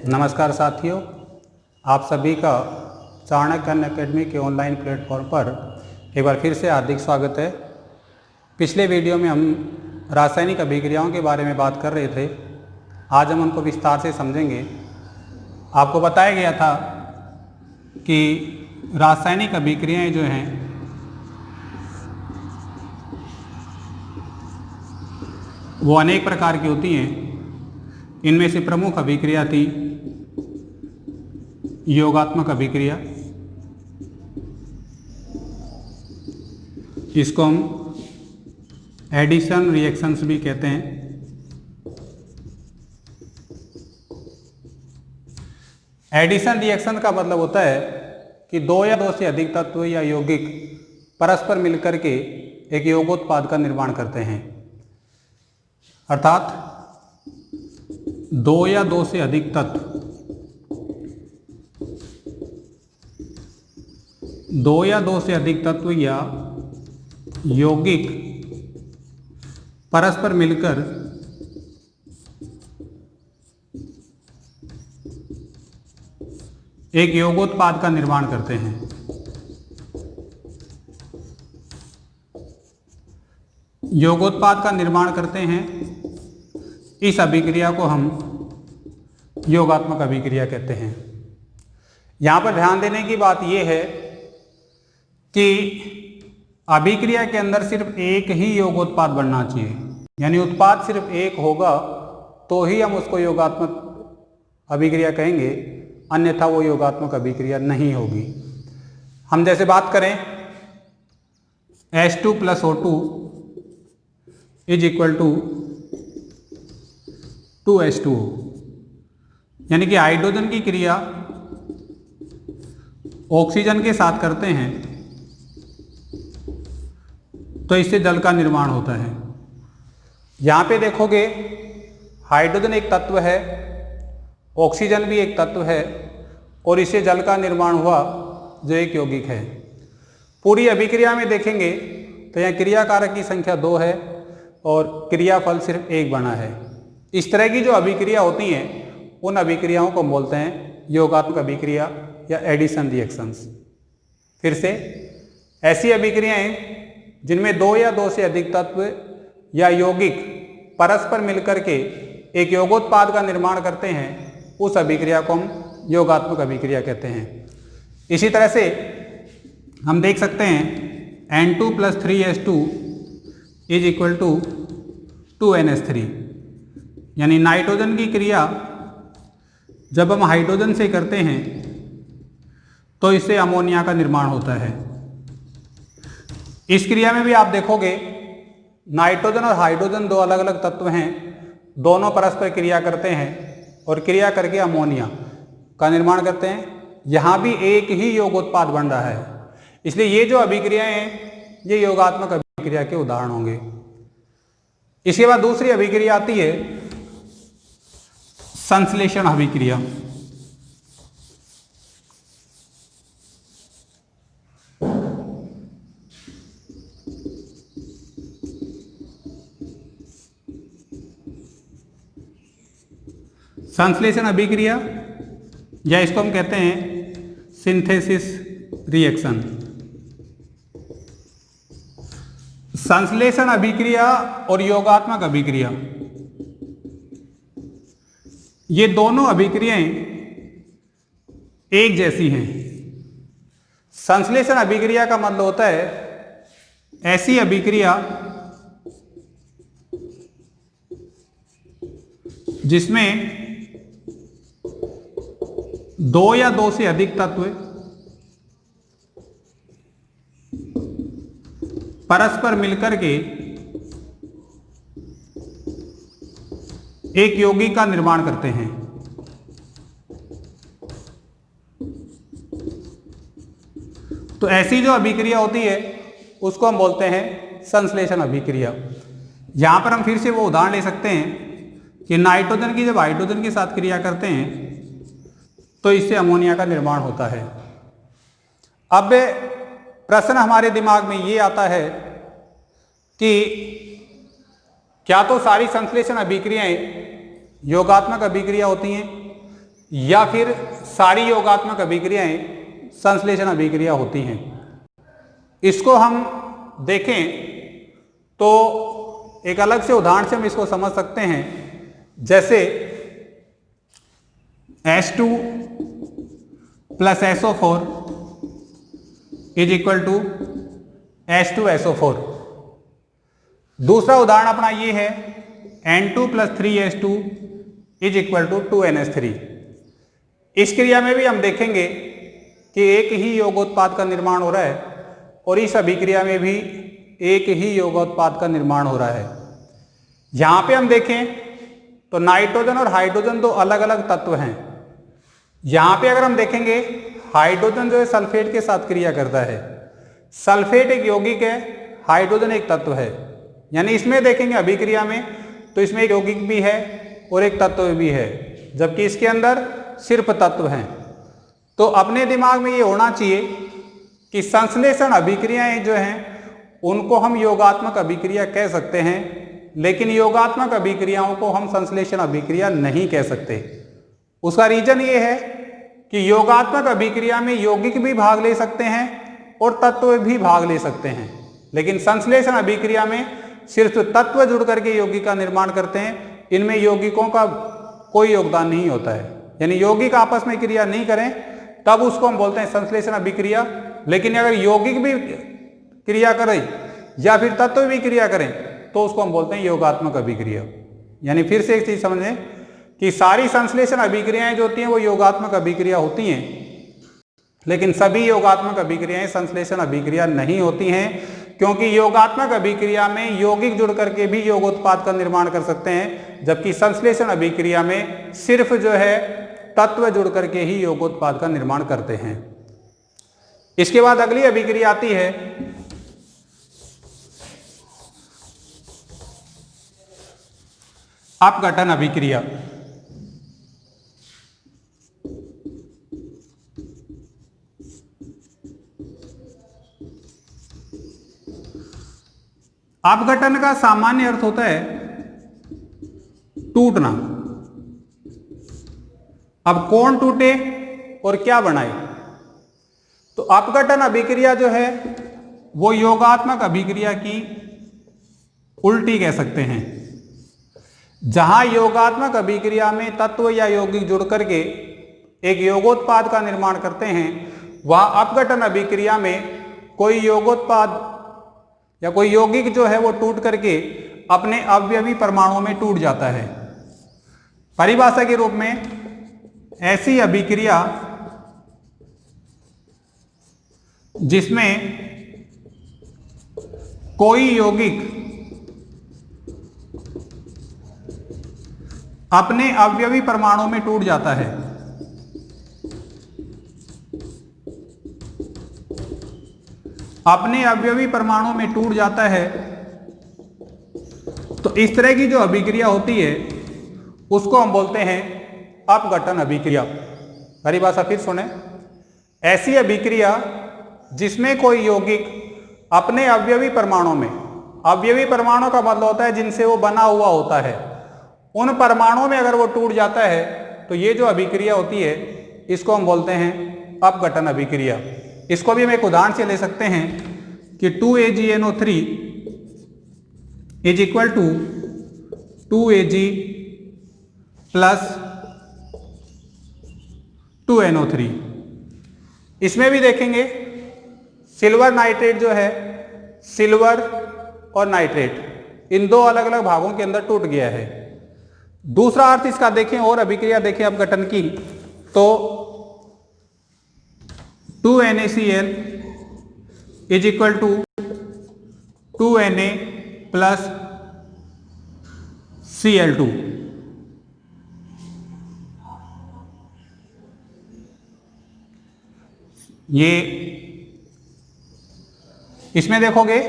नमस्कार साथियों, आप सभी का चाणक्य अकेडमी के ऑनलाइन प्लेटफॉर्म पर एक बार फिर से हार्दिक स्वागत है। पिछले वीडियो में हम रासायनिक अभिक्रियाओं के बारे में बात कर रहे थे। आज हम उनको विस्तार से समझेंगे। आपको बताया गया था कि रासायनिक अभिक्रियाएं जो हैं वो अनेक प्रकार की होती हैं। इनमें से प्रमुख अभिक्रिया थी योगात्मक अभिक्रिया। इसको हम एडिशन रिएक्शंस भी कहते हैं। एडिशन रिएक्शन का मतलब होता है कि दो या दो से अधिक तत्व या यौगिक परस्पर मिलकर के एक यौगोत्पाद का निर्माण करते हैं। अर्थात दो या दो से अधिक तत्व, दो या दो से अधिक तत्व या यौगिक परस्पर मिलकर एक यौगोत्पाद का निर्माण करते हैं। यौगोत्पाद का निर्माण करते हैं, इस अभिक्रिया को हम योगात्मक अभिक्रिया कहते हैं। यहाँ पर ध्यान देने की बात यह है कि अभिक्रिया के अंदर सिर्फ एक ही योगोत्पाद बनना चाहिए, यानी उत्पाद सिर्फ एक होगा तो ही हम उसको योगात्मक अभिक्रिया कहेंगे, अन्यथा वो योगात्मक अभिक्रिया नहीं होगी। हम जैसे बात करें H2 + O2 = 2H2O, यानी कि हाइड्रोजन की क्रिया ऑक्सीजन के साथ करते हैं तो इससे जल का निर्माण होता है। यहाँ पे देखोगे हाइड्रोजन एक तत्व है, ऑक्सीजन भी एक तत्व है और इससे जल का निर्माण हुआ जो एक यौगिक है। पूरी अभिक्रिया में देखेंगे तो यहाँ क्रियाकारक की संख्या 2 है और क्रियाफल सिर्फ 1 बना है। इस तरह की जो अभिक्रिया होती हैं उन अभिक्रियाओं को बोलते हैं योगात्मक अभिक्रिया या एडिशन रिएक्शंस। फिर से ऐसी अभिक्रियाएं जिनमें दो या दो से अधिक तत्व या यौगिक परस्पर मिलकर के एक यौगोत्पाद का निर्माण करते हैं, उस अभिक्रिया को हम योगात्मक अभिक्रिया कहते हैं। इसी तरह से हम देख सकते हैं N2 + 3H2 = 2NH3, यानी नाइट्रोजन की क्रिया जब हम हाइड्रोजन से करते हैं तो इससे अमोनिया का निर्माण होता है। इस क्रिया में भी आप देखोगे नाइट्रोजन और हाइड्रोजन दो अलग अलग तत्व हैं, दोनों परस्पर क्रिया करते हैं और क्रिया करके अमोनिया का निर्माण करते हैं। यहाँ भी एक ही योगोत्पाद बन रहा है, इसलिए ये जो अभिक्रियाएं हैं ये योगात्मक अभिक्रिया के उदाहरण होंगे। इसके बाद दूसरी अभिक्रिया आती है संश्लेषण अभिक्रिया। संश्लेषण अभिक्रिया या इसको हम कहते हैं सिंथेसिस रिएक्शन। संश्लेषण अभिक्रिया और योगात्मक अभिक्रिया ये दोनों अभिक्रियाएं एक जैसी हैं। संश्लेषण अभिक्रिया का मतलब होता है ऐसी अभिक्रिया जिसमें दो या दो से अधिक तत्व परस्पर मिलकर के एक यौगिक का निर्माण करते हैं। तो ऐसी जो अभिक्रिया होती है उसको हम बोलते हैं संश्लेषण अभिक्रिया। यहां पर हम फिर से वो उदाहरण ले सकते हैं कि नाइट्रोजन की जब हाइड्रोजन के साथ क्रिया करते हैं तो इससे अमोनिया का निर्माण होता है। अब प्रश्न हमारे दिमाग में ये आता है कि क्या तो सारी संश्लेषण अभिक्रियाएं योगात्मक अभिक्रिया होती हैं या फिर सारी योगात्मक अभिक्रियाएं संश्लेषण अभिक्रिया होती हैं। इसको हम देखें तो एक अलग से उदाहरण से हम इसको समझ सकते हैं। जैसे H2 plus SO4 is equal to H2SO4। दूसरा उदाहरण अपना ये है N2 plus 3H2 is equal to 2NH3। इस क्रिया में भी हम देखेंगे कि एक ही योगोत्पाद का निर्माण हो रहा है और इस अभिक्रिया में भी एक ही योगोत्पाद का निर्माण हो रहा है। यहां पे हम देखें तो नाइट्रोजन और हाइड्रोजन दो अलग अलग तत्व हैं। यहां पे अगर हम देखेंगे हाइड्रोजन जो है सल्फेट के साथ क्रिया करता है। सल्फेट एक यौगिक है, हाइड्रोजन एक तत्व है। यानी इसमें देखेंगे अभिक्रिया में तो इसमें एक यौगिक भी है और एक तत्व भी है, जबकि इसके अंदर सिर्फ तत्व हैं। तो अपने दिमाग में ये होना चाहिए कि संश्लेषण अभिक्रियाएं जो हैं उनको हम योगात्मक अभिक्रिया कह सकते हैं, लेकिन योगात्मक अभिक्रियाओं को हम संश्लेषण अभिक्रिया नहीं कह सकते। उसका रीजन ये है कि योगात्मक अभिक्रिया में यौगिक भी भाग ले सकते हैं और तत्व भी भाग ले सकते हैं, लेकिन संश्लेषण अभिक्रिया में सिर्फ तत्व जुड़ करके यौगिक का निर्माण करते हैं। इनमें यौगिकों का कोई योगदान नहीं होता है। यानी यौगिक आपस में क्रिया नहीं करें तब उसको हम बोलते हैं संश्लेषण अभिक्रिया। लेकिन अगर यौगिक भी क्रिया करें या फिर तत्व भी क्रिया करें तो उसको हम बोलते हैं योगात्मक अभिक्रिया। यानी फिर से एक चीज समझें कि सारी संश्लेषण अभिक्रियाएं जो होती हैं वो योगात्मक अभिक्रिया होती हैं, लेकिन सभी योगात्मक अभिक्रियाएं संश्लेषण अभिक्रिया नहीं होती हैं, क्योंकि योगात्मक अभिक्रिया में यौगिक जुड़ करके भी योगोत्पाद का निर्माण कर सकते हैं, जबकि संश्लेषण अभिक्रिया में सिर्फ जो है तत्व जुड़ करके ही योगोत्पाद का निर्माण करते हैं। इसके बाद अगली अभिक्रिया आती है अपघटन अभिक्रिया। अपघटन का सामान्य अर्थ होता है टूटना। अब कौन टूटे और क्या बनाए? तो अपघटन अभिक्रिया जो है वो योगात्मक अभिक्रिया की उल्टी कह सकते हैं। जहां योगात्मक अभिक्रिया में तत्व या यौगिक जुड़ करके एक योगोत्पाद का निर्माण करते हैं, वहां अपघटन अभिक्रिया में कोई योगोत्पाद या कोई यौगिक जो है वो टूट करके अपने अवयवी परमाणुओं में टूट जाता है। परिभाषा के रूप में ऐसी अभिक्रिया जिसमें कोई यौगिक अपने अवयवी परमाणुओं में टूट जाता है, अपने अवयवी परमाणु में टूट जाता है, तो इस तरह की जो अभिक्रिया होती है उसको हम बोलते हैं अपघटन अभिक्रिया। परिभाषा फिर सुने, ऐसी अभिक्रिया जिसमें कोई यौगिक अपने अवयवी परमाणु में, अवयवी परमाणु का मतलब होता है जिनसे वो बना हुआ होता है, उन परमाणुओं में अगर वो टूट जाता है तो ये जो अभिक्रिया होती है इसको हम बोलते हैं अपघटन अभिक्रिया। इसको भी हम एक उदाहरण से ले सकते हैं कि 2AgNO3 is equal to 2Ag plus 2NO3। इसमें भी देखेंगे सिल्वर नाइट्रेट जो है, सिल्वर और नाइट्रेट इन दो अलग अलग भागों के अंदर टूट गया है। दूसरा अर्थ इसका देखें और अभिक्रिया देखें अपघटन की, तो 2NaCl is equal to 2Na plus Cl2। ये इसमें देखोगे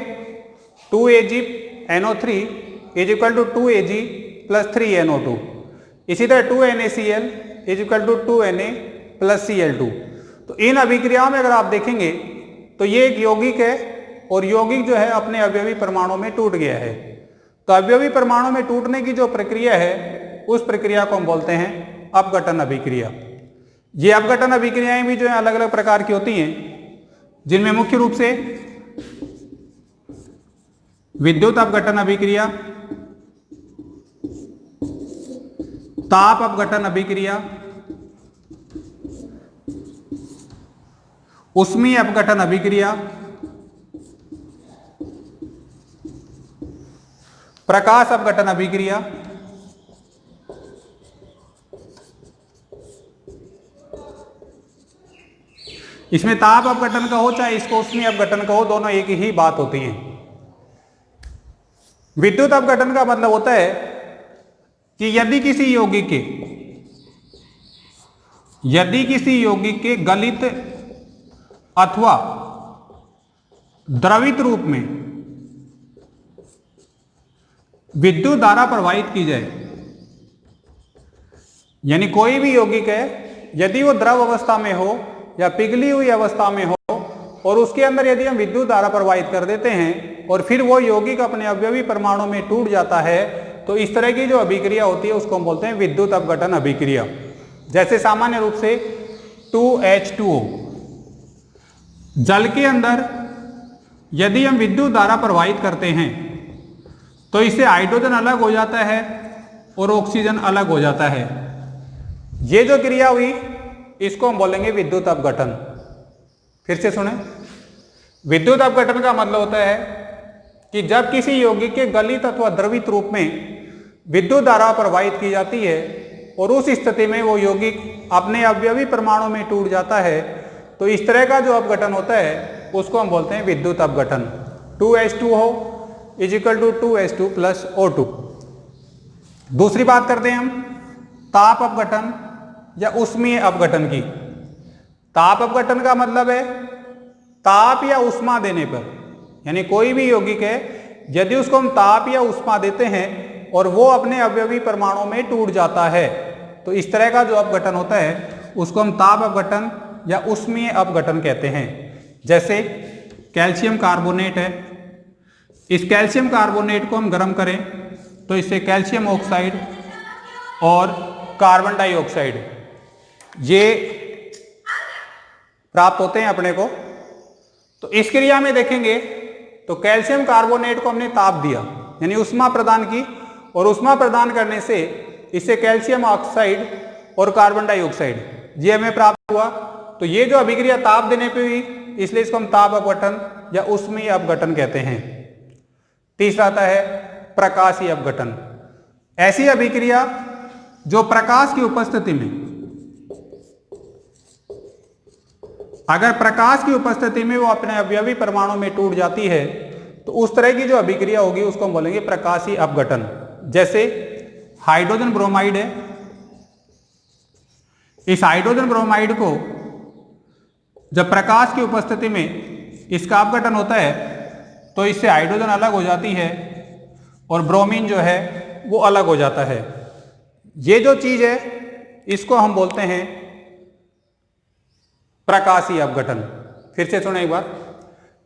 2AgNO3 is equal to 2Ag plus 3NO2। इसी तरह 2NaCl is equal to 2Na plus Cl2। तो इन अभिक्रियाओं में अगर आप देखेंगे तो ये एक यौगिक है और यौगिक जो है अपने अवयवी परमाणु में टूट गया है। तो अवयवी परमाणु में टूटने की जो प्रक्रिया है उस प्रक्रिया को हम बोलते हैं अपघटन अभिक्रिया। ये अपघटन अभिक्रियाएं भी जो है अलग अलग प्रकार की होती हैं, जिनमें मुख्य रूप से विद्युत अपघटन अभिक्रिया, ताप अपघटन अभिक्रिया, ऊष्मीय अपघटन अभिक्रिया, प्रकाश अपघटन अभिक्रिया, इसमें ताप अपघटन का हो चाहे इसको ऊष्मीय अपघटन का हो, दोनों एक ही बात होती है। विद्युत अपघटन का मतलब होता है कि यदि किसी यौगिक के गलित अथवा द्रवित रूप में विद्युत धारा प्रवाहित की जाए, यानी कोई भी यौगिक है यदि वो द्रव अवस्था में हो या पिघली हुई अवस्था में हो और उसके अंदर यदि हम विद्युत धारा प्रवाहित कर देते हैं और फिर वो यौगिक अपने अवयवी परमाणु में टूट जाता है, तो इस तरह की जो अभिक्रिया होती है उसको हम बोलते हैं विद्युत अपघटन अभिक्रिया। जैसे सामान्य रूप से 2H2O, जल के अंदर यदि हम विद्युत धारा प्रवाहित करते हैं तो इससे हाइड्रोजन अलग हो जाता है और ऑक्सीजन अलग हो जाता है। ये जो क्रिया हुई इसको हम बोलेंगे विद्युत अपघटन। फिर से सुने, विद्युत अपघटन का मतलब होता है कि जब किसी यौगिक के गलित अथवा द्रवित रूप में विद्युत धारा प्रवाहित की जाती है और उस स्थिति में वो यौगिक अपने अवयवी परमाणु में टूट जाता है, तो इस तरह का जो अपघटन होता है उसको हम बोलते हैं विद्युत अपघटन। 2H2O = 2H2 + O2। दूसरी बात करते हैं हम ताप अपघटन या ऊष्मीय अपघटन की। ताप अपघटन का मतलब है ताप या ऊष्मा देने पर, यानी कोई भी यौगिक है यदि उसको हम ताप या ऊष्मा देते हैं और वो अपने अवयवी परमाणु में टूट जाता है, तो इस तरह का जो अपघटन होता है उसको हम ताप अपघटन या ऊष्मीय अपघटन कहते हैं। जैसे कैल्शियम कार्बोनेट है, इस कैल्शियम कार्बोनेट को हम गर्म करें तो इससे कैल्शियम ऑक्साइड और कार्बन डाइऑक्साइड ये प्राप्त होते हैं अपने को। तो इस क्रिया में देखेंगे तो कैल्शियम कार्बोनेट को हमने ताप दिया, यानी ऊष्मा प्रदान की, और ऊष्मा प्रदान करने से इससे कैल्शियम ऑक्साइड और कार्बन डाइऑक्साइड ये हमें प्राप्त हुआ। तो ये जो अभिक्रिया ताप देने पे हुई, इसलिए इसको हम ताप अपघटन या ऊष्मीय अपघटन कहते हैं। तीसरा आता है प्रकाशीय अपघटन। ऐसी अभिक्रिया जो प्रकाश की उपस्थिति में, अगर प्रकाश की उपस्थिति में वो अपने अवयवी परमाणु में टूट जाती है, तो उस तरह की जो अभिक्रिया होगी उसको हम बोलेंगे प्रकाशीय अपघटन। जैसे हाइड्रोजन ब्रोमाइड है, इस हाइड्रोजन ब्रोमाइड को जब प्रकाश की उपस्थिति में इसका अपघटन होता है तो इससे हाइड्रोजन अलग हो जाती है और ब्रोमीन जो है वो अलग हो जाता है। ये जो चीज है इसको हम बोलते हैं प्रकाशीय अपघटन। फिर से सुने एक बार,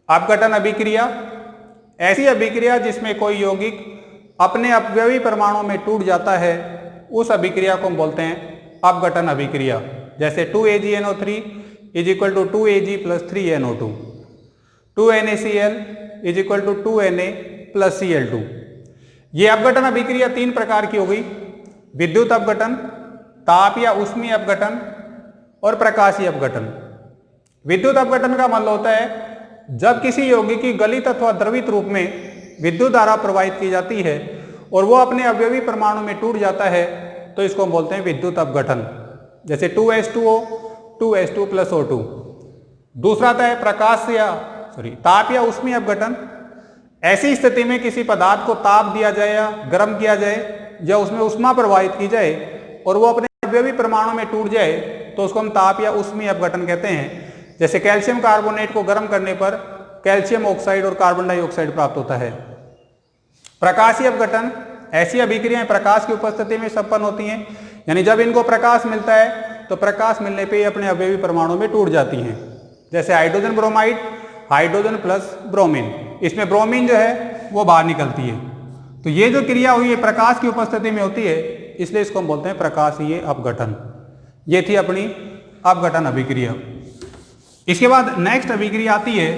अपघटन अभिक्रिया ऐसी अभिक्रिया जिसमें कोई यौगिक अपने अवयवी परमाणु में टूट जाता है, उस अभिक्रिया को हम बोलते हैं अपघटन अभिक्रिया। जैसे 2AgNO3 = 2Ag + 3NO2, 2NaCl = 2Na + Cl2। ये अपघटन अभिक्रिया तीन प्रकार की हो गई: विद्युत अपघटन, ताप या ऊष्मीय अपघटन और प्रकाशीय अपघटन। विद्युत अपघटन का मतलब होता है जब किसी यौगिक की गलित अथवा द्रवित रूप में विद्युत धारा प्रवाहित की जाती है और वो अपने अवयवी परमाणु में टूट जाता है, तो इसको हम बोलते हैं विद्युत अपघटन। जैसे 2H2O 2H2 + O2। दूसरा आता है ताप या ऊष्मीय अपघटन। ऐसी स्थिति में किसी पदार्थ को ताप दिया जाए या गर्म किया जाए या उसमें ऊष्मा प्रवाहित की जाए और वो अपने अवयवी परमाणु में टूट जाए, तो उसको हम ताप या ऊष्मीय अपघटन कहते हैं। जैसे कैल्शियम कार्बोनेट को गर्म करने पर कैल्शियम ऑक्साइड और कार्बन डाइऑक्साइड प्राप्त होता है। प्रकाशीय अपघटन ऐसी अभिक्रियाएं प्रकाश की उपस्थिति में संपन्न होती हैं, यानी जब इनको प्रकाश मिलता है तो प्रकाश मिलने पे ये अपने अवयवी परमाणु में टूट जाती हैं। जैसे hydrogen bromide, hydrogen plus bromine, इसमें ब्रोमीन जो है वो बाहर निकलती है। तो ये जो क्रिया हुई है प्रकाश की उपस्थिति में होती है, इसलिए इसको हम बोलते हैं प्रकाशीय अपघटन। ये थी अपनी अपघटन अभिक्रिया। इसके बाद नेक्स्ट अभिक्रिया आती है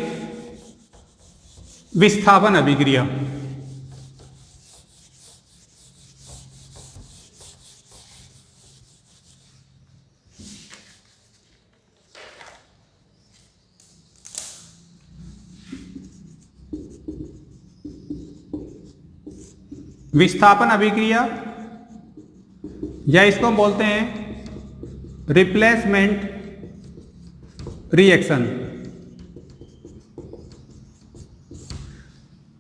विस्थापन अभिक्रिया। विस्थापन अभिक्रिया या इसको हम बोलते हैं रिप्लेसमेंट रिएक्शन।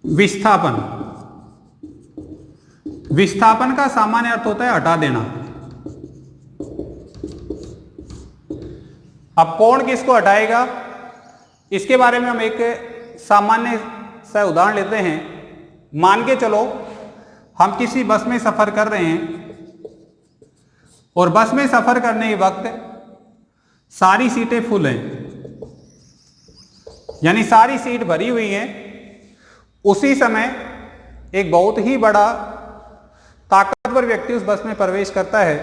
विस्थापन, विस्थापन का सामान्य अर्थ होता है हटा देना। अब कौन किसको हटाएगा, इसके बारे में हम एक सामान्य सा उदाहरण लेते हैं। मान के चलो हम किसी बस में सफर कर रहे हैं और बस में सफर करने के वक्त सारी सीटें फुल हैं, यानी सारी सीट भरी हुई हैं। उसी समय एक बहुत ही बड़ा ताकतवर व्यक्ति उस बस में प्रवेश करता है,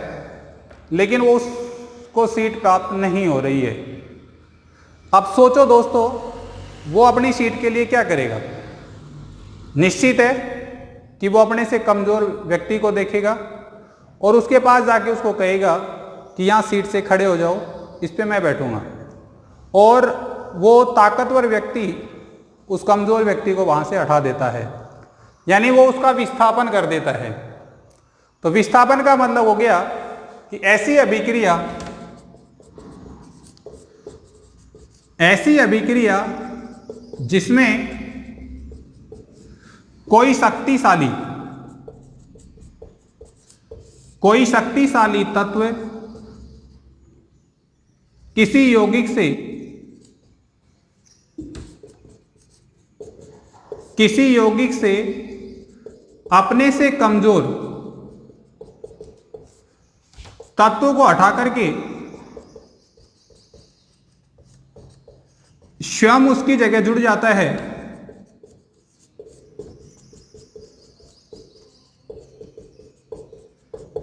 लेकिन वो उसको सीट प्राप्त नहीं हो रही है। अब सोचो दोस्तों, वो अपनी सीट के लिए क्या करेगा। निश्चित है कि वो अपने से कमजोर व्यक्ति को देखेगा और उसके पास जाके उसको कहेगा कि यहाँ सीट से खड़े हो जाओ, इस पे मैं बैठूंगा। और वो ताकतवर व्यक्ति उस कमजोर व्यक्ति को वहां से हटा देता है, यानी वो उसका विस्थापन कर देता है। तो विस्थापन का मतलब हो गया कि ऐसी अभिक्रिया जिसमें कोई शक्तिशाली तत्व किसी यौगिक से अपने से कमजोर तत्व को हटा करके स्वयं उसकी जगह जुड़ जाता है,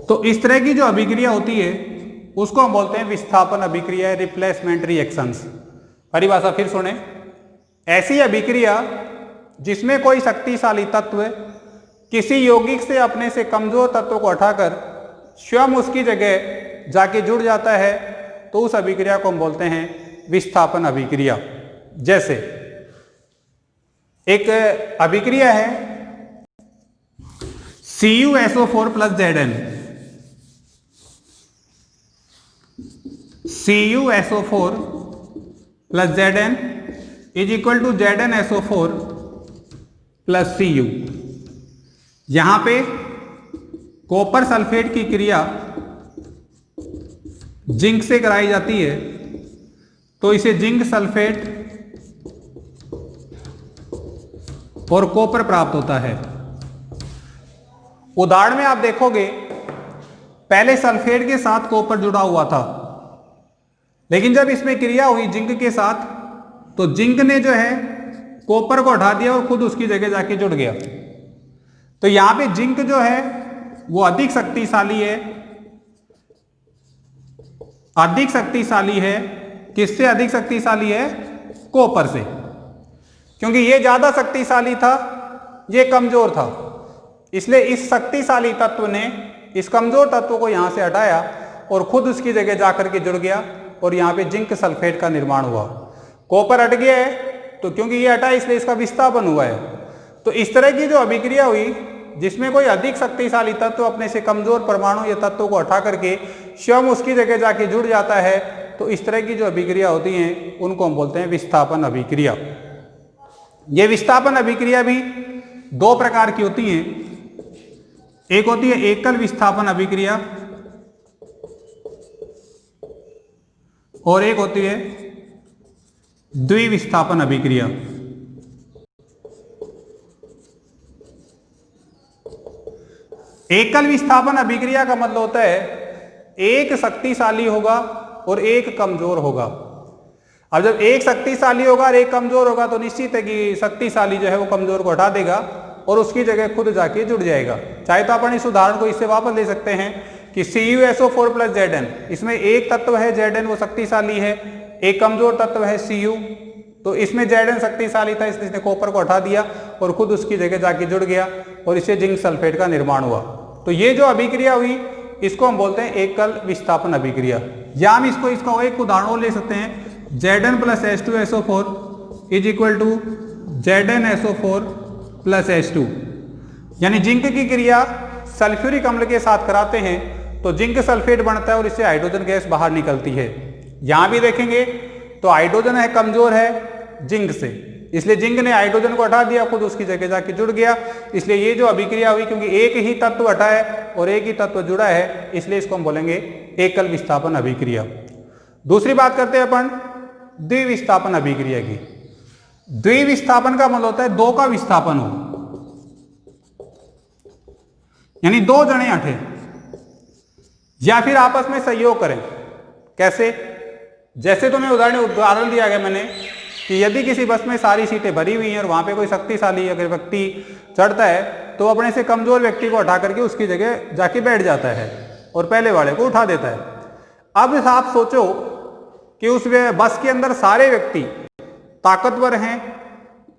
तो इस तरह की जो अभिक्रिया होती है उसको हम बोलते हैं विस्थापन अभिक्रिया, रिप्लेसमेंट रिएक्शंस। परिभाषा फिर सुने, ऐसी अभिक्रिया जिसमें कोई शक्तिशाली तत्व किसी यौगिक से अपने से कमजोर तत्व को हटाकर स्वयं उसकी जगह जाके जुड़ जाता है, तो उस अभिक्रिया को हम बोलते हैं विस्थापन अभिक्रिया। जैसे एक अभिक्रिया है CuSO4 plus Zn, CuSO4 plus Zn is equal to ZnSO4 plus Cu। यहां पे कॉपर सल्फेट की क्रिया जिंक से कराई जाती है, तो इसे जिंक सल्फेट और कॉपर प्राप्त होता है। उदाहरण में आप देखोगे पहले सल्फेट के साथ कॉपर जुड़ा हुआ था, लेकिन जब इसमें क्रिया हुई जिंक के साथ, तो जिंक ने जो है कॉपर को हटा दिया और खुद उसकी जगह जाके जुड़ गया। तो यहां पे जिंक जो है वो अधिक शक्तिशाली है। किससे अधिक शक्तिशाली है? कॉपर से, क्योंकि ये ज्यादा शक्तिशाली था, ये कमजोर था। इसलिए इस शक्तिशाली तत्व ने इस कमजोर तत्व को यहां से हटाया और खुद उसकी जगह जाकर के जुड़ गया और यहां पे जिंक सल्फेट का निर्माण हुआ। कॉपर हट गया है, तो क्योंकि ये हटा इसलिए इसका विस्थापन हुआ है। तो इस तरह की जो अभिक्रिया हुई जिसमें कोई अधिक शक्तिशाली तत्व अपने से कमजोर परमाणु या तत्व को हटा करके स्वयं उसकी जगह जाके जुड़ जाता है, तो इस तरह की जो अभिक्रिया होती हैं उनको हम बोलते हैं विस्थापन अभिक्रिया। ये विस्थापन अभिक्रिया भी दो प्रकार की होती हैं। एक होती है एकल विस्थापन अभिक्रिया और एक होती है द्विविस्थापन अभिक्रिया। एकल विस्थापन अभिक्रिया का मतलब होता है एक शक्तिशाली होगा और एक कमजोर होगा। अब जब एक शक्तिशाली होगा और एक कमजोर होगा, तो निश्चित है कि शक्तिशाली जो है वो कमजोर को हटा देगा और उसकी जगह खुद जाके जुड़ जाएगा। चाहे तो अपन इस उदाहरण को इससे वापस ले सकते हैं कि CuSO4 प्लस Zn, इसमें एक तत्व है Zn वो शक्तिशाली है, एक कमजोर तत्व है Cu, तो इसमें Zn शक्तिशाली था इसलिए इसने कॉपर को हटा दिया और खुद उसकी जगह जाके जुड़ गया और इससे जिंक सल्फेट का निर्माण हुआ। तो ये जो अभिक्रिया हुई इसको हम बोलते हैं एकल विस्थापन अभिक्रिया। या हम इसका एक उदाहरण ले सकते हैं, Zn plus H2SO4 is equal to ZnSO4 plus H2, यानी जिंक की क्रिया सल्फ्यूरिक अम्ल के साथ कराते हैं तो जिंक सल्फेट बनता है और इससे हाइड्रोजन गैस बाहर निकलती है। यहां भी देखेंगे तो हाइड्रोजन है कमजोर है जिंक से, इसलिए जिंक ने हाइड्रोजन को हटा दिया, खुद उसकी जगह जाके जुड़ गया, इसलिए ये जो अभिक्रिया हुई क्योंकि एक ही तत्व हटा है और एक ही तत्व जुड़ा है इसलिए इसको हम बोलेंगे एकल विस्थापन अभिक्रिया। दूसरी बात करते हैं अपन द्विविस्थापन अभिक्रिया की। द्विविस्थापन का मतलब होता है दो का विस्थापन हो, यानी दो जने हटे या फिर आपस में सहयोग करें। कैसे? जैसे तो मैं उदाहरण दिया गया मैंने कि यदि किसी बस में सारी सीटें भरी हुई हैं और वहां पे कोई शक्तिशाली अगर व्यक्ति चढ़ता है तो अपने से कमजोर व्यक्ति को हटा करके उसकी जगह जाके बैठ जाता है और पहले वाले को उठा देता है। अब आप सोचो कि उस बस के अंदर सारे व्यक्ति ताकतवर हैं,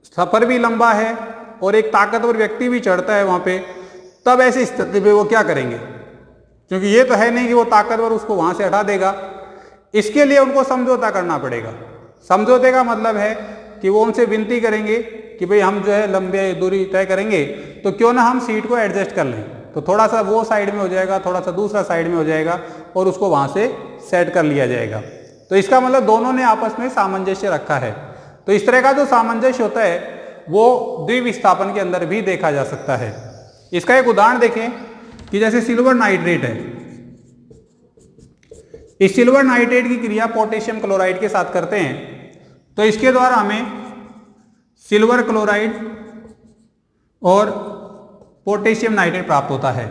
सफर भी लंबा है और एक ताकतवर व्यक्ति भी चढ़ता है वहां पे, तब ऐसी स्थिति में वो क्या करेंगे? क्योंकि ये तो है नहीं कि वो ताकतवर उसको वहां से हटा देगा, इसके लिए उनको समझौता करना पड़ेगा। समझौते का मतलब है कि वो उनसे विनती करेंगे कि भाई हम जो है लंबे दूरी तय करेंगे तो क्यों ना हम सीट को एडजस्ट कर लें, तो थोड़ा सा वो साइड में हो जाएगा, थोड़ा सा दूसरा साइड में हो जाएगा और उसको वहां से सेट कर लिया जाएगा। तो इसका मतलब दोनों ने आपस में सामंजस्य रखा है। तो इस तरह का जो सामंजस्य होता है वो द्विविस्थापन के अंदर भी देखा जा सकता है। इसका एक उदाहरण देखें कि जैसे सिल्वर नाइट्रेट है, इस सिल्वर नाइट्रेट की क्रिया पोटेशियम क्लोराइड के साथ करते हैं तो इसके द्वारा हमें सिल्वर क्लोराइड और पोटेशियम नाइट्रेट प्राप्त होता है।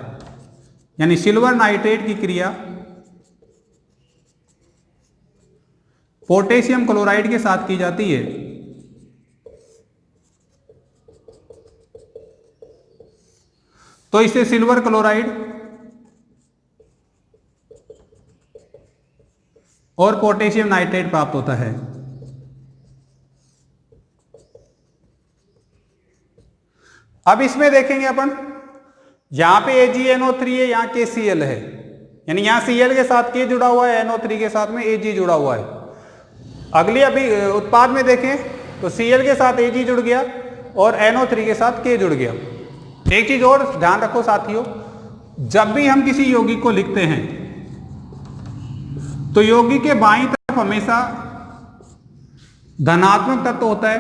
यानी सिल्वर नाइट्रेट की क्रिया पोटेशियम क्लोराइड के साथ की जाती है तो इससे सिल्वर क्लोराइड और पोटेशियम नाइट्रेट प्राप्त होता है। अब इसमें देखेंगे अपन, यहां पे AgNO3 है, यहां KCl है, यानी यहां Cl के साथ K जुड़ा हुआ है, NO3 के साथ में Ag जुड़ा हुआ है। अगली अभी उत्पाद में देखें तो Cl के साथ Ag जुड़ गया और NO3 के साथ K जुड़ गया। एक चीज और ध्यान रखो साथियों, जब भी हम किसी यौगिक को लिखते हैं तो यौगिक के बाईं तरफ हमेशा धनात्मक तत्व होता है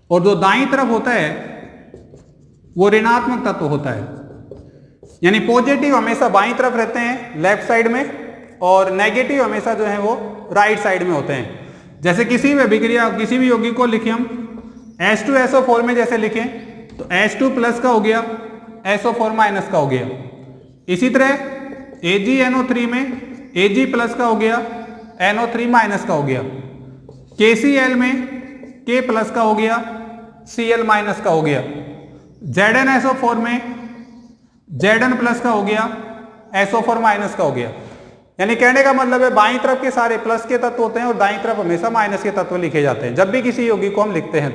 और जो दाईं तरफ होता है वो ऋणात्मक तत्व होता है। यानी पॉजिटिव हमेशा बाईं तरफ रहते हैं लेफ्ट साइड में और नेगेटिव हमेशा जो है वो राइट साइड में होते हैं। जैसे किसी भी अभिक्रिया किसी भी यौगिक को लिखें हम H2SO4 में जैसे लिखें तो H2 प्लस का हो गया, SO4 माइनस का हो गया। इसी तरह AgNO3 में Ag प्लस का हो गया, NO3 माइनस का हो गया। KCl में K प्लस का हो गया, Cl माइनस का हो गया। ZnSO4 में Zn प्लस का हो गया, SO4 माइनस का हो गया। यानी कहने का मतलब है बाईं तरफ के सारे प्लस के तत्व होते हैं और दाईं तरफ हमेशा माइनस के तत्व लिखे जाते हैं जब भी किसी यौगिक को हम लिखते हैं।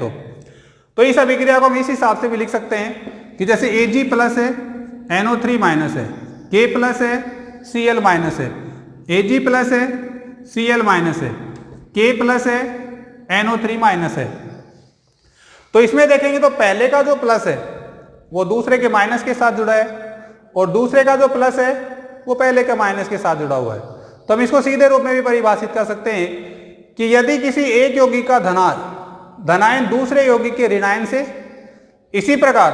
तो इस अभिक्रिया को हम इस हिसाब से भी लिख सकते हैं कि जैसे Ag प्लस है, NO3 माइनस है, K प्लस है, Cl माइनस है, Ag प्लस है, Cl माइनस है, K प्लस है, NO3 माइनस है। तो इसमें देखेंगे तो पहले का जो प्लस है वो दूसरे के माइनस के साथ जुड़ा है और दूसरे का जो प्लस है वो पहले के माइनस के साथ जुड़ा हुआ है। तो हम इसको सीधे रूप में भी परिभाषित कर सकते हैं कि यदि किसी एक यौगिक का धनायन दूसरे यौगिक के ऋणायन से, इसी प्रकार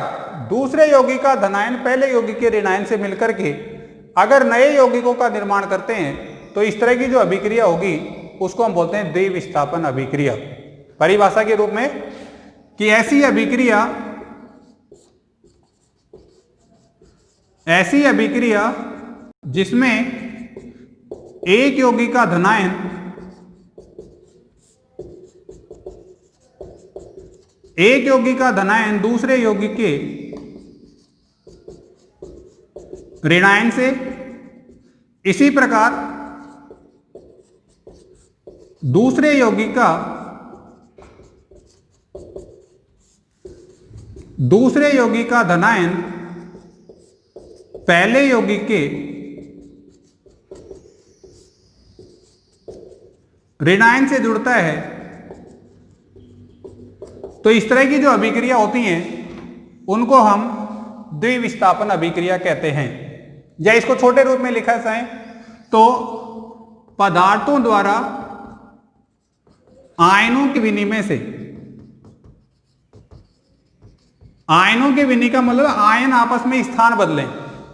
दूसरे यौगिक का धनायन पहले यौगिक के ऋणायन से मिलकर के अगर नए यौगिकों का निर्माण करते हैं तो इस तरह की जो अभिक्रिया होगी उसको हम बोलते हैं द्विविस्थापन अभिक्रिया। परिभाषा के रूप में कि ऐसी अभिक्रिया जिसमें एक यौगिक का धनायन दूसरे यौगिक के ऋणायन से। इसी प्रकार दूसरे यौगिक का धनायन पहले यौगिक के ऋणायन से जुड़ता है। तो इस तरह की जो अभिक्रिया होती हैं उनको हम द्विविस्थापन अभिक्रिया कहते हैं। या इसको छोटे रूप में लिखा जाए तो पदार्थों द्वारा आयनों के विनिमय से, आयनों के विनिमय का मतलब आयन आपस में स्थान बदलें,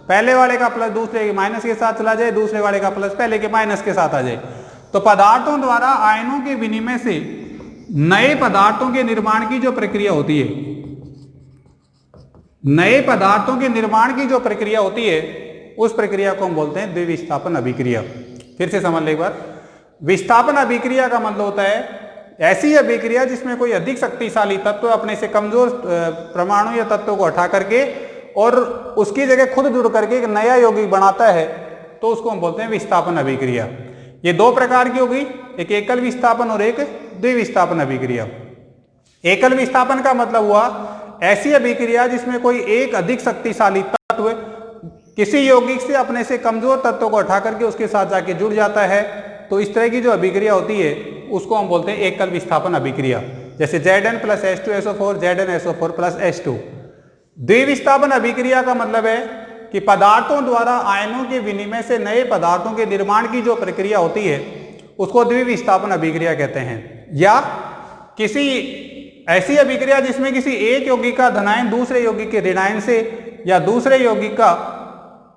पहले वाले का प्लस दूसरे के माइनस के साथ चला जाए, दूसरे वाले का प्लस पहले के माइनस के साथ आ जाए। तो पदार्थों द्वारा आयनों के विनिमय से नए पदार्थों के निर्माण की जो प्रक्रिया होती है, नए पदार्थों के निर्माण की जो प्रक्रिया होती है उस प्रक्रिया को हम बोलते हैं द्विविस्थापन अभिक्रिया। फिर से समझ लें एक बार। विस्थापन अभिक्रिया का मतलब होता है ऐसी अभिक्रिया जिसमें कोई अधिक शक्तिशाली तत्व अपने से कमजोर परमाणु या तत्वों को हटा करके और उसकी जगह खुद जुड़ करके एक नया यौगिक बनाता है, तो उसको हम बोलते हैं विस्थापन अभिक्रिया। ये दो प्रकार की होगी, एक एकल विस्थापन और एक द्विविस्थापन अभिक्रिया। एकल विस्थापन का मतलब हुआ ऐसी अभिक्रिया जिसमें कोई एक अधिक शक्तिशाली तत्व किसी यौगिक से अपने से कमजोर तत्वों को हटा करके उसके साथ जाके जुड़ जाता है। तो इस तरह की जो अभिक्रिया होती है उसको हम बोलते हैं एकल विस्थापन अभिक्रिया। जैसे Zn plus H2SO4 ZnSO4 plus H2। द्विविस्थापन अभिक्रिया का मतलब है कि पदार्थों द्वारा आयनों के विनिमय से नए पदार्थों के निर्माण की जो प्रक्रिया होती है उसको द्विविस्थापन अभिक्रिया कहते हैं। या किसी ऐसी अभिक्रिया जिसमें किसी एक यौगिक का धनायन दूसरे यौगिक के ऋणायन से या दूसरे यौगिक का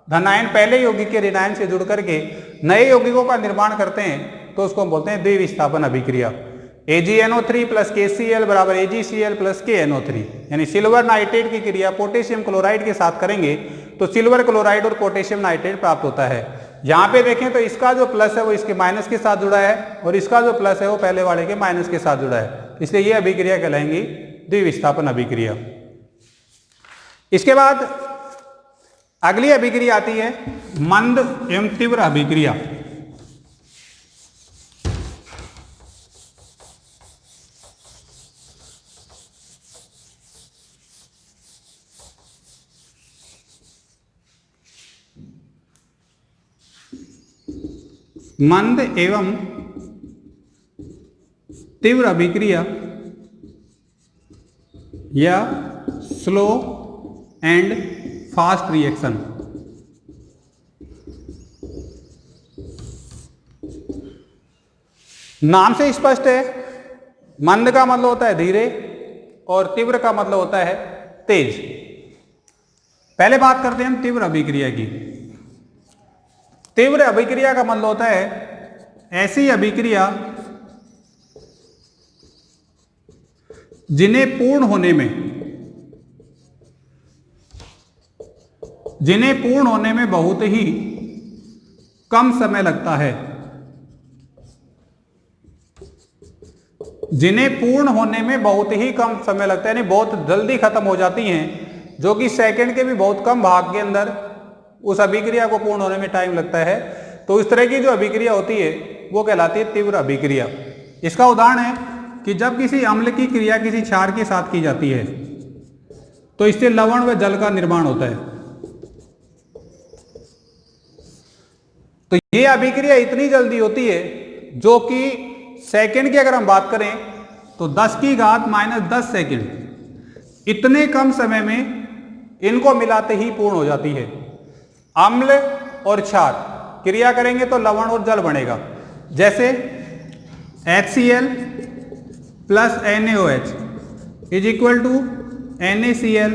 धनायन पहले यौगिक के ऋणायन से जुड़ करके नए यौगिकों का निर्माण करते हैं, तो उसको हम बोलते हैं द्विविस्थापन अभिक्रिया। AgNO3 प्लस KCl बराबर AgCl प्लस KNO3, यानी सिल्वर नाइट्रेट की क्रिया पोटेशियम क्लोराइड के साथ करेंगे तो सिल्वर क्लोराइड और पोटेशियम नाइट्रेट प्राप्त होता है। यहाँ पे देखें तो इसका जो प्लस है वो इसके माइनस के साथ जुड़ा है और इसका जो प्लस है वो पहले वाले के माइनस के साथ जुड़ा है, इसलिए ये अभिक्रिया कहलाएंगी द्विविस्थापन अभिक्रिया। इसके बाद अगली अभिक्रिया आती है मंद एवं तीव्र अभिक्रिया। मंद एवं तीव्र अभिक्रिया या स्लो एंड फास्ट रिएक्शन। नाम से स्पष्ट है, मंद का मतलब होता है धीरे और तीव्र का मतलब होता है तेज। पहले बात करते हैं हम तीव्र अभिक्रिया की। तीव्र अभिक्रिया का मतलब होता है ऐसी अभिक्रिया जिन्हें पूर्ण होने में बहुत ही कम समय लगता है। जिन्हें पूर्ण होने में बहुत ही कम समय लगता है, यानी बहुत जल्दी खत्म हो जाती हैं, जो कि सेकंड के भी बहुत कम भाग के अंदर उस अभिक्रिया को पूर्ण होने में टाइम लगता है। तो इस तरह की जो अभिक्रिया होती है वो कहलाती है तीव्र अभिक्रिया। इसका उदाहरण है कि जब किसी अम्ल की क्रिया किसी क्षार के साथ की जाती है तो इससे लवण व जल का निर्माण होता है। तो ये अभिक्रिया इतनी जल्दी होती है जो कि सेकंड की अगर हम बात करें तो 10 की घात -10 सेकंड, इतने कम समय में इनको मिलाते ही पूर्ण हो जाती है। अम्ल और क्षार क्रिया करेंगे तो लवण और जल बनेगा। जैसे HCl plus NaOH is equal to NaCl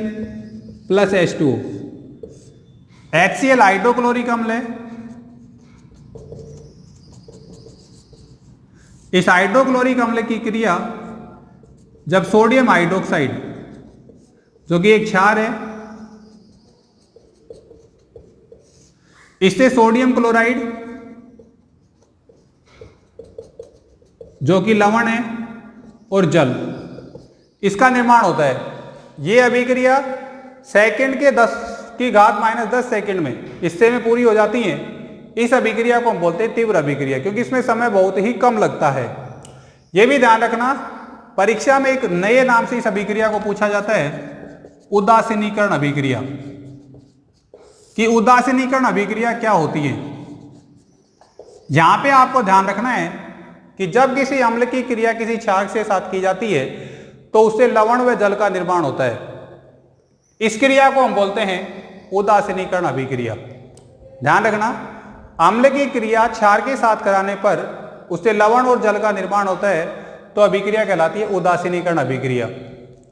plus H2O। HCl hydrochloric अम्ल है। इस हाइड्रोक्लोरिक अम्ल की क्रिया जब सोडियम हाइड्रोक्साइड जो कि एक क्षार है, इससे सोडियम क्लोराइड जो कि लवण है और जल, इसका निर्माण होता है। ये अभिक्रिया सेकंड के की घात -10 सेकंड में हिस्से में पूरी हो जाती हैं। इस अभिक्रिया को हम बोलते हैं तीव्र अभिक्रिया, क्योंकि इसमें समय बहुत ही कम लगता है। यह भी ध्यान रखना, परीक्षा में एक नए नाम से इस अभिक्रिया को पूछा जाता है, उदासीनीकरण अभिक्रिया। कि उदासीनीकरण अभिक्रिया क्या होती है। यहां पे आपको ध्यान रखना है कि जब किसी अम्ल की क्रिया किसी क्षारक के साथ की जाती है तो उससे लवण व जल का निर्माण होता है। इस क्रिया को हम बोलते हैं उदासीनीकरण अभिक्रिया। ध्यान रखना, अम्ल की क्रिया क्षार के साथ कराने पर उससे लवण और जल का निर्माण होता है तो अभिक्रिया कहलाती है उदासीनीकरण अभिक्रिया।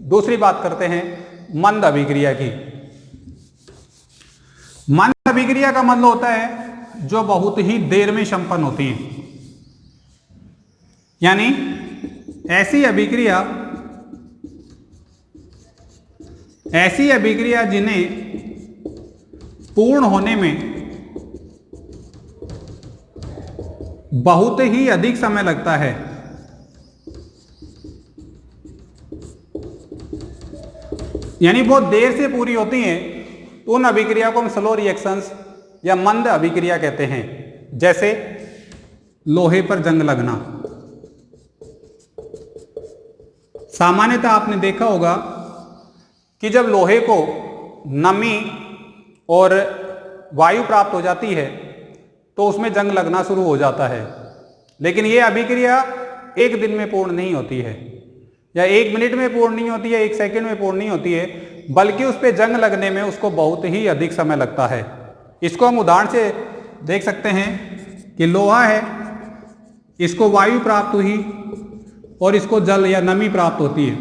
दूसरी बात करते हैं मंद अभिक्रिया की। मंद अभिक्रिया का मतलब होता है जो बहुत ही देर में संपन्न होती है, यानी ऐसी अभिक्रिया जिन्हें पूर्ण होने में बहुत ही अधिक समय लगता है। यानी बहुत देर से पूरी होती हैं, तो उन अभिक्रिया को हम स्लो रिएक्शंस या मंद अभिक्रिया कहते हैं। जैसे लोहे पर जंग लगना। सामान्यतः आपने देखा होगा कि जब लोहे को नमी और वायु प्राप्त हो जाती है तो उसमें जंग लगना शुरू हो जाता है। लेकिन यह अभिक्रिया एक दिन में पूर्ण नहीं होती है, या 1 मिनट में पूर्ण नहीं होती है, 1 सेकंड में पूर्ण नहीं होती है, बल्कि उस पर जंग लगने में उसको बहुत ही अधिक समय लगता है। इसको हम उदाहरण से देख सकते हैं कि लोहा है, इसको वायु प्राप्त हुई और इसको जल या नमी प्राप्त होती है।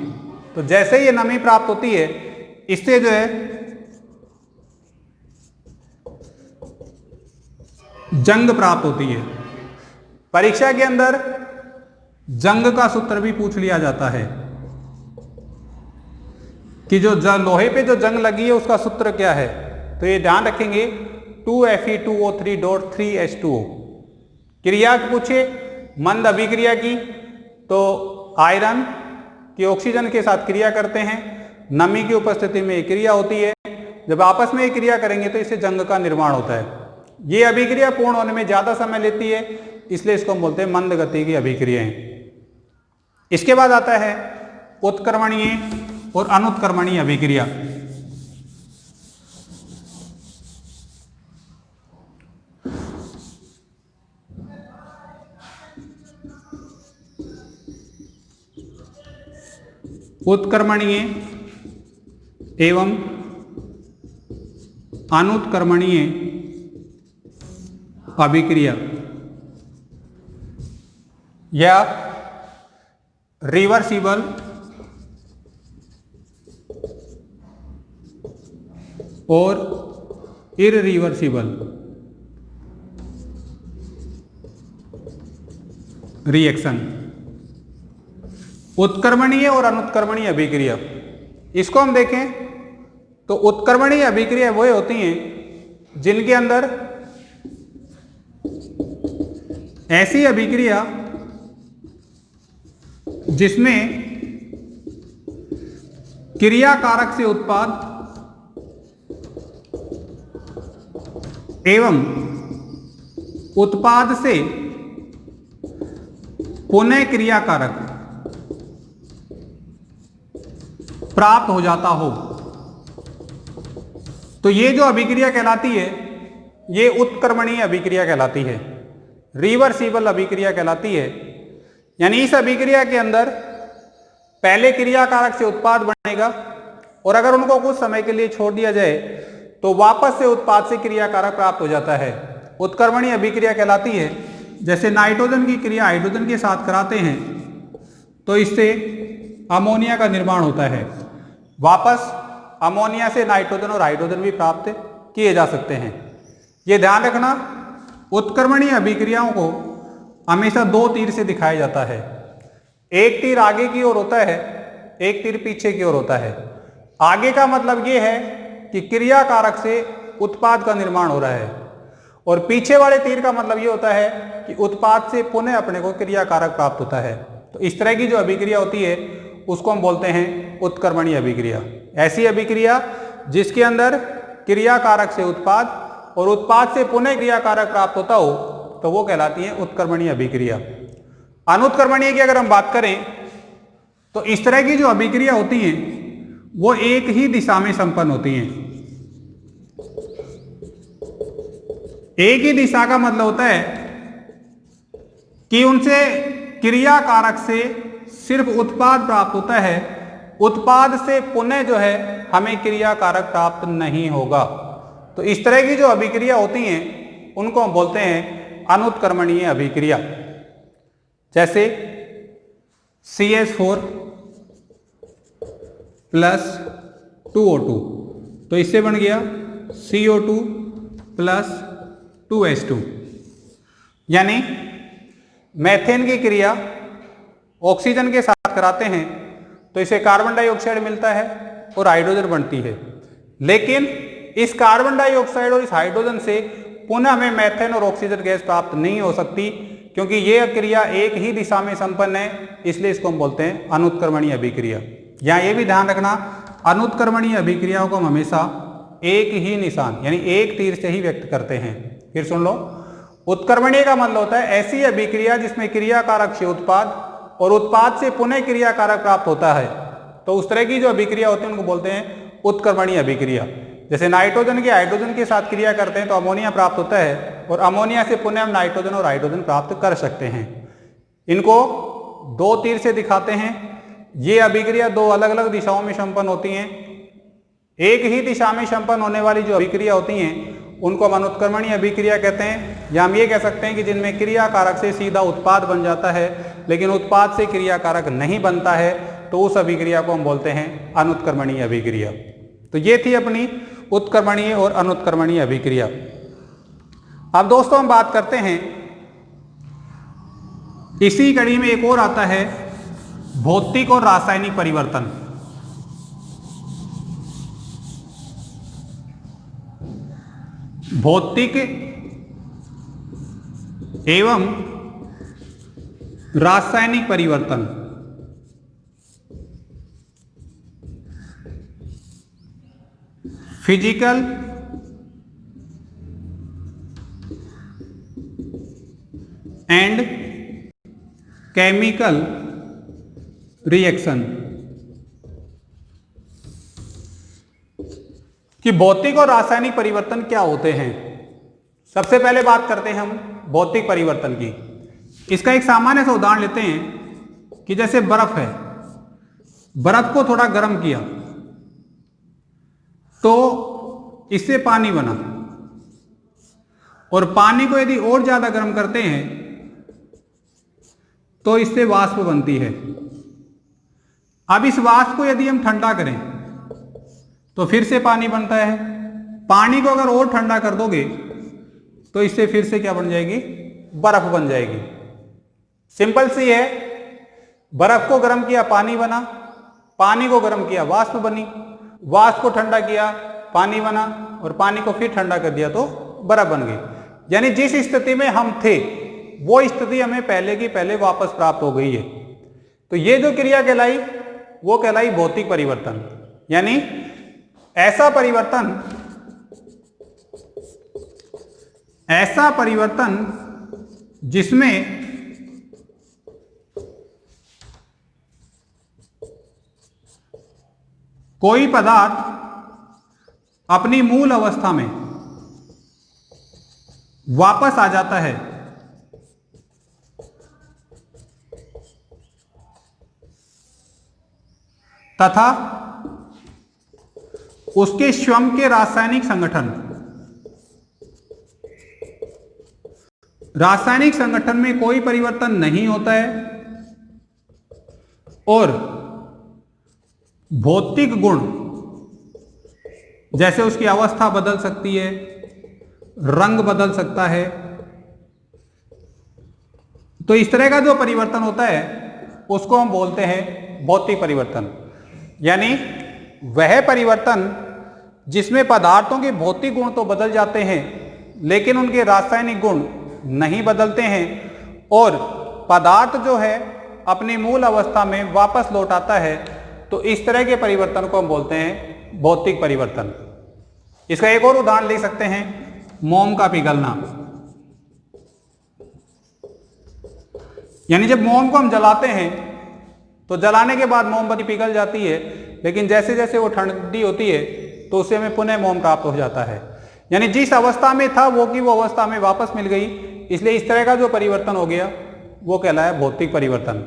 तो जैसे ये नमी प्राप्त होती है, इससे जो है जंग प्राप्त होती है। परीक्षा के अंदर जंग का सूत्र भी पूछ लिया जाता है कि जो लोहे पे जो जंग लगी है उसका सूत्र क्या है। तो ये ध्यान रखेंगे 2Fe2O3.3H2O। क्रिया पूछे मंद अभिक्रिया की, तो आयरन की ऑक्सीजन के साथ क्रिया करते हैं, नमी की उपस्थिति में क्रिया होती है। जब आपस में क्रिया करेंगे तो इससे जंग का निर्माण होता है। ये अभिक्रिया पूर्ण होने में ज्यादा समय लेती है, इसलिए इसको हम बोलते हैं मंद गति की अभिक्रियाएं। इसके बाद आता है उत्क्रमणीय और अनुत्क्रमणीय अभिक्रिया। उत्क्रमणीय एवं अनुत्क्रमणीय अभिक्रिया या रिवर्सिबल और इररिवर्सिबल रिएक्शन। उत्क्रमणीय और अनुत्क्रमणीय अभिक्रिया, इसको हम देखें तो उत्क्रमणीय अभिक्रिया वो होती हैं जिनके अंदर ऐसी अभिक्रिया जिसमें क्रियाकारक से उत्पाद एवं उत्पाद से पुनः क्रियाकारक प्राप्त हो जाता हो, तो ये जो अभिक्रिया कहलाती है ये उत्क्रमणीय अभिक्रिया कहलाती है, रिवर्सिबल अभिक्रिया कहलाती है। यानी इस अभिक्रिया के अंदर पहले क्रियाकारक से उत्पाद बनेगा और अगर उनको कुछ समय के लिए छोड़ दिया जाए तो वापस से उत्पाद से क्रियाकारक प्राप्त हो जाता है। उत्क्रमणीय अभिक्रिया कहलाती है। जैसे नाइट्रोजन की क्रिया हाइड्रोजन के साथ कराते हैं तो इससे अमोनिया का निर्माण होता है, वापस अमोनिया से नाइट्रोजन और हाइड्रोजन भी प्राप्त किए जा सकते हैं। ये ध्यान रखना, उत्क्रमणीय अभिक्रियाओं को हमेशा 2 तीर से दिखाया जाता है। एक तीर आगे की ओर होता है, एक तीर पीछे की ओर होता है। आगे का मतलब ये है कि क्रियाकारक से उत्पाद का निर्माण हो रहा है, और पीछे वाले तीर का मतलब ये होता है कि उत्पाद से पुनः अपने को क्रियाकारक प्राप्त होता है। तो इस तरह की जो अभिक्रिया होती है उसको हम बोलते हैं उत्क्रमणीय अभिक्रिया। ऐसी अभिक्रिया जिसके अंदर क्रिया कारक से उत्पाद और उत्पाद से पुनः क्रिया कारक प्राप्त होता हो तो वो कहलाती है उत्क्रमणीय अभिक्रिया। अनुत्क्रमणीय की अगर हम बात करें तो इस तरह की जो अभिक्रिया होती हैं वो एक ही दिशा में संपन्न होती हैं। एक ही दिशा का मतलब होता है कि उनसे क्रिया कारक से सिर्फ उत्पाद प्राप्त होता है, उत्पाद से पुनः जो है हमें क्रिया कारक प्राप्त नहीं होगा। तो इस तरह की जो अभिक्रिया होती हैं उनको हम बोलते हैं अनुत्क्रमणीय अभिक्रिया। जैसे CH4 प्लस 2O2, तो इससे बन गया CO2 प्लस 2H2, यानी मेथेन की क्रिया ऑक्सीजन के साथ कराते हैं तो इसे कार्बन डाइऑक्साइड मिलता है और हाइड्रोजन बनती है, लेकिन इस कार्बन डाइऑक्साइड और इस हाइड्रोजन से पुनः हमें मेथेन और ऑक्सीजन गैस प्राप्त नहीं हो सकती, क्योंकि यह क्रिया एक ही दिशा में संपन्न है, इसलिए इसको हम बोलते हैं अनुत्क्रमणीय अभिक्रिया। यहाँ ये भी ध्यान रखना, अनुत्क्रमणीय अभिक्रियाओं को हम हमेशा एक ही निशान यानी एक तीर से ही व्यक्त करते हैं। फिर सुन लो, उत्क्रमणीय का मतलब होता है ऐसी अभिक्रिया जिसमें क्रिया कारक से उत्पाद और उत्पाद से पुनः क्रिया कारक प्राप्त होता है, तो उस तरह की जो अभिक्रिया होती है उनको बोलते हैं उत्क्रमणीय अभिक्रिया। जैसे नाइट्रोजन के हाइड्रोजन के साथ क्रिया करते हैं तो अमोनिया प्राप्त होता है और अमोनिया से पुनः हम नाइट्रोजन और हाइड्रोजन प्राप्त कर सकते हैं। इनको दो तीर से दिखाते हैं। ये अभिक्रिया दो अलग अलग दिशाओं में संपन्न होती हैं। एक ही दिशा में संपन्न होने वाली जो अभिक्रिया होती हैं उनको हम अनुत्क्रमणीय अभिक्रिया कहते हैं, या हम ये कह सकते हैं कि जिनमें क्रिया कारक से सीधा उत्पाद बन जाता है लेकिन उत्पाद से क्रिया कारक नहीं बनता है, तो उस अभिक्रिया को हम बोलते हैं अनुत्क्रमणीय अभिक्रिया। तो ये थी अपनी उत्क्रमणीय और अनुत्क्रमणीय अभिक्रिया। अब दोस्तों हम बात करते हैं, इसी कड़ी में एक और आता है भौतिक और रासायनिक परिवर्तन। भौतिक एवं रासायनिक परिवर्तन। Physical and chemical reaction. कि भौतिक और रासायनिक परिवर्तन क्या होते हैं। सबसे पहले बात करते हैं हम भौतिक परिवर्तन की। इसका एक सामान्य सा उदाहरण लेते हैं कि जैसे बर्फ है, बर्फ को थोड़ा गर्म किया तो इससे पानी बना, और पानी को यदि और ज्यादा गर्म करते हैं तो इससे वाष्प बनती है। अब इस वाष्प को यदि हम ठंडा करें तो फिर से पानी बनता है। पानी को अगर और ठंडा कर दोगे तो इससे फिर से क्या बन जाएगी, बर्फ बन जाएगी। सिंपल सी है, बर्फ को गर्म किया पानी बना, पानी को गर्म किया वाष्प बनी, वाष्प को ठंडा किया पानी बना, और पानी को फिर ठंडा कर दिया तो बर्फ बन गई। यानी जिस स्थिति में हम थे वो स्थिति हमें पहले की पहले वापस प्राप्त हो गई है। तो ये जो क्रिया कहलाई वो कहलाई भौतिक परिवर्तन। यानी ऐसा परिवर्तन जिसमें कोई पदार्थ अपनी मूल अवस्था में वापस आ जाता है तथा उसके स्वयं के रासायनिक संगठन में कोई परिवर्तन नहीं होता है, और भौतिक गुण जैसे उसकी अवस्था बदल सकती है, रंग बदल सकता है, तो इस तरह का जो परिवर्तन होता है उसको हम बोलते हैं भौतिक परिवर्तन। यानी वह परिवर्तन जिसमें पदार्थों के भौतिक गुण तो बदल जाते हैं लेकिन उनके रासायनिक गुण नहीं बदलते हैं, और पदार्थ जो है अपनी मूल अवस्था में वापस लौट आता है, तो इस तरह के परिवर्तन को हम बोलते हैं भौतिक परिवर्तन। इसका एक और उदाहरण ले सकते हैं, मोम का पिघलना। यानी जब मोम को हम जलाते हैं तो जलाने के बाद मोमबत्ती पिघल जाती है, लेकिन जैसे जैसे वो ठंडी होती है तो उससे हमें पुनः मोम प्राप्त हो जाता है। यानी जिस अवस्था में था वो की वो अवस्था में वापस मिल गई, इसलिए इस तरह का जो परिवर्तन हो गया वो कहलाया भौतिक परिवर्तन।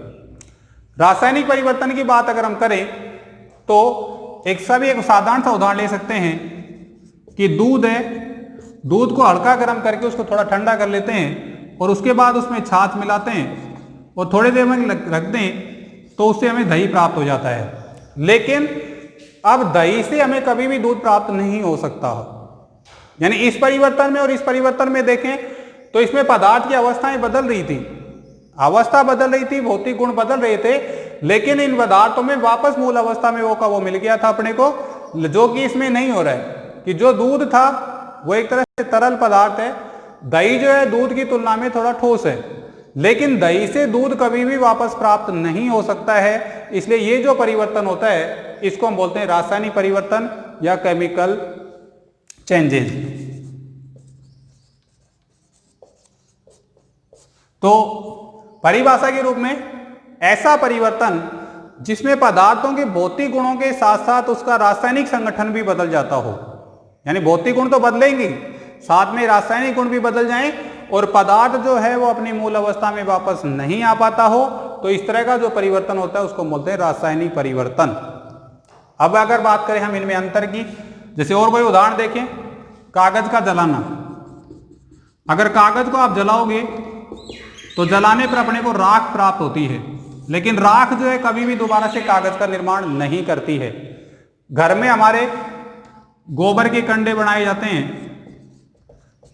रासायनिक परिवर्तन की बात अगर हम करें तो एक साधारण सा उदाहरण ले सकते हैं कि दूध है, दूध को हल्का गर्म करके उसको थोड़ा ठंडा कर लेते हैं और उसके बाद उसमें छाछ मिलाते हैं और थोड़ी देर में रख दें तो उससे हमें दही प्राप्त हो जाता है। लेकिन अब दही से हमें कभी भी दूध प्राप्त नहीं हो सकता। यानी इस परिवर्तन में और इस परिवर्तन में देखें तो इसमें पदार्थ की अवस्थाएं बदल रही थी, अवस्था बदल रही थी, भौतिक गुण बदल रहे थे, लेकिन इन पदार्थों में वापस मूल अवस्था में वो का वो मिल गया था अपने को, जो कि इसमें नहीं हो रहा है कि जो दूध था वो एक तरह से तरल पदार्थ है, दही जो है दूध की तुलना में थोड़ा ठोस है, लेकिन दही से दूध कभी भी वापस प्राप्त नहीं हो सकता है। इसलिए ये जो परिवर्तन होता है इसको हम बोलते हैं रासायनिक परिवर्तन या केमिकल चेंजेस। तो परिभाषा के रूप में ऐसा परिवर्तन जिसमें पदार्थों के भौतिक गुणों के साथ साथ उसका रासायनिक संगठन भी बदल जाता हो। यानी भौतिक गुण तो बदलेंगे, साथ में रासायनिक गुण भी बदल जाएं और पदार्थ जो है वो अपनी मूल अवस्था में वापस नहीं आ पाता हो, तो इस तरह का जो परिवर्तन होता है उसको बोलते हैं रासायनिक परिवर्तन। अब अगर बात करें हम इनमें अंतर की, जैसे और कोई उदाहरण देखें, कागज का जलाना। अगर कागज को आप जलाओगे तो जलाने पर अपने को राख प्राप्त होती है, लेकिन राख जो है कभी भी दोबारा से कागज का निर्माण नहीं करती है। घर में हमारे गोबर के कंडे बनाए जाते हैं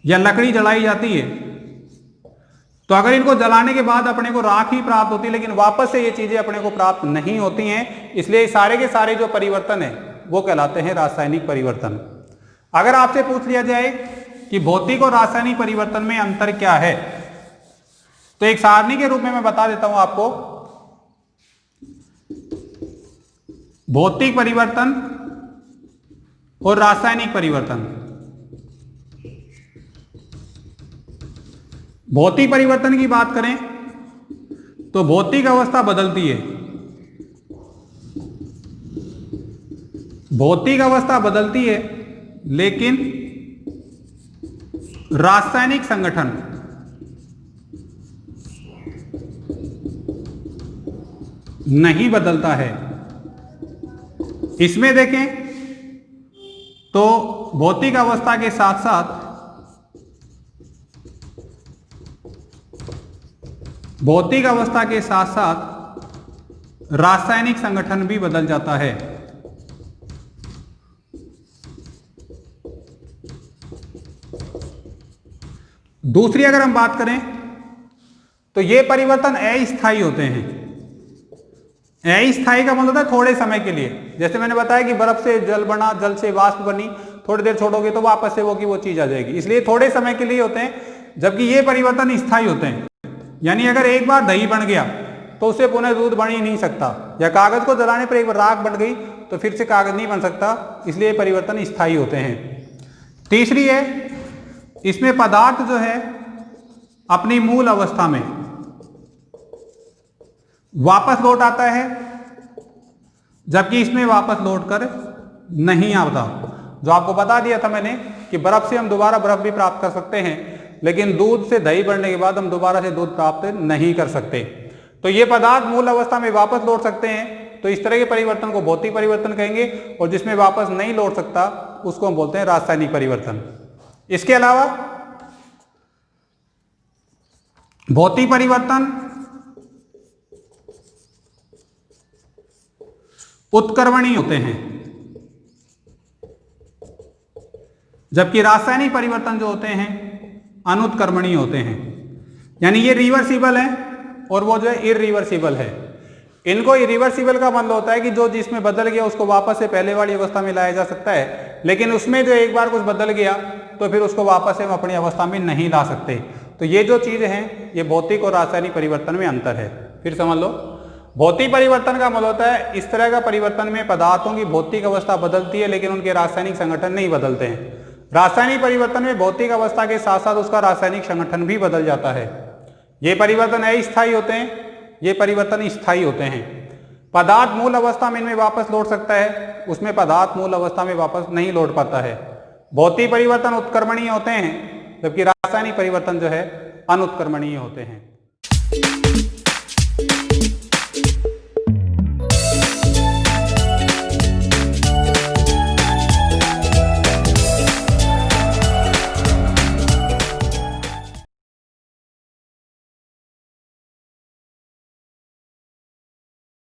या लकड़ी जलाई जाती है, तो अगर इनको जलाने के बाद अपने को राख ही प्राप्त होती है, लेकिन वापस से ये चीजें अपने को प्राप्त नहीं होती हैं। इसलिए सारे के सारे जो परिवर्तन है वो कहलाते हैं रासायनिक परिवर्तन। अगर आपसे पूछ लिया जाए कि भौतिक और रासायनिक परिवर्तन में अंतर क्या है, तो एक सारणी के रूप में मैं बता देता हूं आपको। भौतिक परिवर्तन और रासायनिक परिवर्तन। भौतिक परिवर्तन की बात करें तो भौतिक अवस्था बदलती है, भौतिक अवस्था बदलती है, लेकिन रासायनिक संगठन नहीं बदलता है। इसमें देखें तो भौतिक अवस्था के साथ साथ भौतिक अवस्था के साथ साथ रासायनिक संगठन भी बदल जाता है। दूसरी अगर हम बात करें तो ये परिवर्तन अस्थायी होते हैं। अस्थायी का मतलब है थोड़े समय के लिए। जैसे मैंने बताया कि बर्फ से जल बना, जल से वाष्प बनी, थोड़ी देर छोड़ोगे तो वापस से वो की वो चीज आ जाएगी, इसलिए थोड़े समय के लिए होते हैं। जबकि ये परिवर्तन स्थायी होते हैं। यानी अगर एक बार दही बन गया तो उससे पुनः दूध बन ही नहीं सकता, या कागज को जलाने पर एक बार राख बन गई तो फिर से कागज नहीं बन सकता, इसलिए परिवर्तन स्थायी होते हैं। तीसरी है, इसमें पदार्थ जो है अपनी मूल अवस्था में वापस लौट आता है, जबकि इसमें वापस लौटकर नहीं आता। जो आपको बता दिया था मैंने कि बर्फ से हम दोबारा बर्फ भी प्राप्त कर सकते हैं, लेकिन दूध से दही बनने के बाद हम दोबारा से दूध प्राप्त नहीं कर सकते। तो ये पदार्थ मूल अवस्था में वापस लौट सकते हैं, तो इस तरह के परिवर्तन को भौतिक परिवर्तन कहेंगे, और जिसमें वापस नहीं लौट सकता उसको हम बोलते हैं रासायनिक परिवर्तन। इसके अलावा भौतिक परिवर्तन उत्क्रमणीय होते हैं, जबकि रासायनिक परिवर्तन जो होते हैं अनुत्क्रमणीय होते हैं। यानी ये रिवर्सिबल है और वो जो है इरिवर्सिबल है। इनको इरिवर्सिबल का मतलब होता है कि जो जिसमें बदल गया उसको वापस से पहले वाली अवस्था में लाया जा सकता है, लेकिन उसमें जो एक बार कुछ बदल गया तो फिर उसको वापस से हम अपनी अवस्था में नहीं ला सकते। तो ये जो चीजें हैं ये भौतिक और रासायनिक परिवर्तन में अंतर है। फिर समझ लो, भौतिक परिवर्तन का मतलब होता है इस तरह का परिवर्तन में पदार्थों की भौतिक अवस्था बदलती है लेकिन उनके रासायनिक संगठन नहीं बदलते हैं। रासायनिक परिवर्तन में भौतिक अवस्था के साथ साथ उसका रासायनिक संगठन भी बदल जाता है। ये परिवर्तन अस्थायी होते हैं, ये परिवर्तन स्थायी होते हैं। पदार्थ मूल अवस्था में इनमें वापस लौट सकता है, उसमें पदार्थ मूल अवस्था में वापस नहीं लौट पाता है। भौतिक परिवर्तन उत्क्रमणीय होते हैं जबकि रासायनिक परिवर्तन जो है अनुत्क्रमणीय होते हैं।